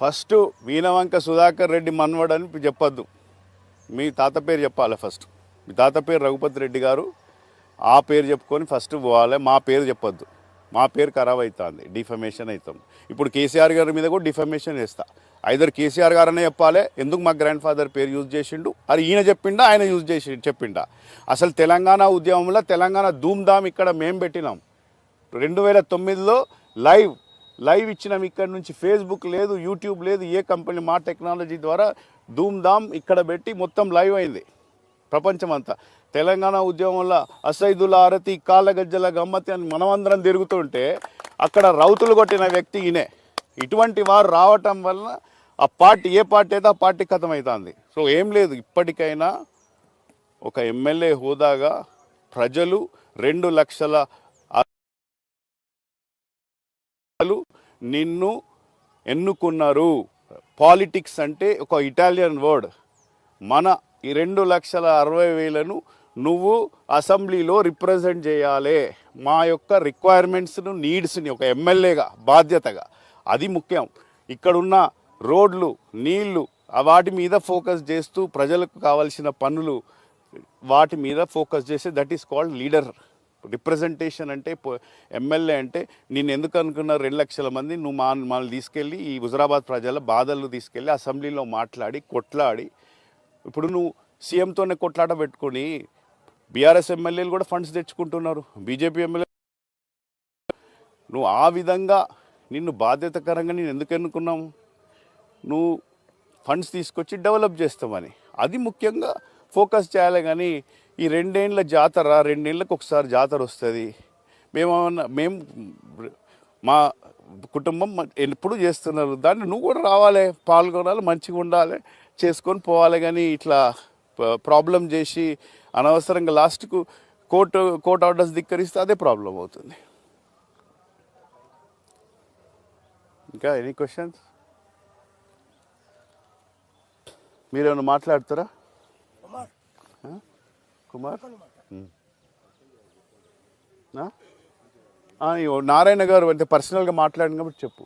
First Veenavanka Sudhakar Reddy మన్వడ్ అని చెప్పొద్దు, మీ తాత పేరు చెప్పాలి. ఫస్ట్ మీ తాత పేరు రఘుపతి రెడ్డి గారు, ఆ పేరు చెప్పుకొని ఫస్ట్ పోవాలి. మా పేరు చెప్పొద్దు, మా పేరు ఖరాబ్ అవుతుంది, డిఫమేషన్ అవుతాం. ఇప్పుడు కేసీఆర్ గారి మీద కూడా డిఫమేషన్ చేస్తా. ఐదర్ కేసీఆర్ గారనే చెప్పాలి, ఎందుకు మా గ్రాండ్ ఫాదర్ పేరు యూజ్ చేసిండు, అది ఈయన చెప్పిండా ఆయన యూజ్ చేసి చెప్పిండా. అసలు తెలంగాణ ఉద్యమంలో తెలంగాణ ధూమ్ధామ్ ఇక్కడ మేము పెట్టినాం. 2009లో లైవ్ ఇచ్చినాం. ఇక్కడ నుంచి ఫేస్బుక్ లేదు, యూట్యూబ్ లేదు, ఏ కంపెనీ మా టెక్నాలజీ ద్వారా ధూమ్ధామ్ ఇక్కడ పెట్టి మొత్తం లైవ్ అయింది ప్రపంచమంతా. తెలంగాణ ఉద్యమంలో అసైదుల ఆరతి కాళ్ళ గజ్జల గమ్మతి అని మనమందరం తిరుగుతుంటే అక్కడ రౌతులు కొట్టిన వ్యక్తి ఈయనే. ఇటువంటి వారు రావటం వలన ఆ పార్టీ ఏ పార్టీ అయితే ఆ పార్టీ ఖతమవుతుంది. సో ఏం లేదు, ఇప్పటికైనా ఒక ఎమ్మెల్యే హోదాగా ప్రజలు 2 లక్షల నిన్ను ఎన్నుకున్నారు. పాలిటిక్స్ అంటే ఒక ఇటాలియన్ వర్డ్. మన ఈ 2,60,000 నువ్వు అసెంబ్లీలో రిప్రజెంట్ చేయాలి. మా యొక్క రిక్వైర్మెంట్స్ను నీడ్స్ని ఒక ఎమ్మెల్యేగా బాధ్యతగా, అది ముఖ్యం. ఇక్కడున్న రోడ్లు నీళ్లు వాటి మీద ఫోకస్ చేస్తూ ప్రజలకు కావాల్సిన పనులు వాటి మీద ఫోకస్ చేస్తే that is called leader. Representation అంటే ఎమ్మెల్యే అంటే నేను ఎందుకు అనుకున్న 2 లక్షల మంది నువ్వు మనల్ని తీసుకెళ్ళి ఈ హుజరాబాద్ ప్రజల బాధలు తీసుకెళ్ళి అసెంబ్లీలో మాట్లాడి కొట్లాడి, ఇప్పుడు నువ్వు సీఎంతోనే కొట్లాట పెట్టుకొని బీఆర్ఎస్ ఎమ్మెల్యేలు కూడా ఫండ్స్ తెచ్చుకుంటున్నారు, బీజేపీ ఎమ్మెల్యే. నువ్వు ఆ విధంగా నిన్ను బాధ్యతకరంగా నేను ఎందుకు ఎన్నుకున్నాము, నువ్వు ఫండ్స్ తీసుకొచ్చి డెవలప్ చేస్తామని, అది ముఖ్యంగా ఫోకస్ చేయాలి. కానీ ఈ 2 ఏళ్ళ జాతర, 2 ఏళ్ళకి ఒకసారి జాతర వస్తుంది. మేము మా కుటుంబం ఎప్పుడు చేస్తున్నారు, దాన్ని నువ్వు కూడా రావాలి, పాల్గొనాలి, మంచిగా ఉండాలి, చేసుకొని పోవాలి. కానీ ఇట్లా ప్రాబ్లం చేసి అనవసరంగా లాస్ట్కు కోర్టు ఆర్డర్స్ ధిక్కరిస్తే అదే ప్రాబ్లం అవుతుంది. ఇంకా ఎనీ క్వశ్చన్స్? మీరేమైనా మాట్లాడతారా? కుమార్ నారాయణ గారు అంటే పర్సనల్గా మాట్లాడిన కాబట్టి చెప్పు.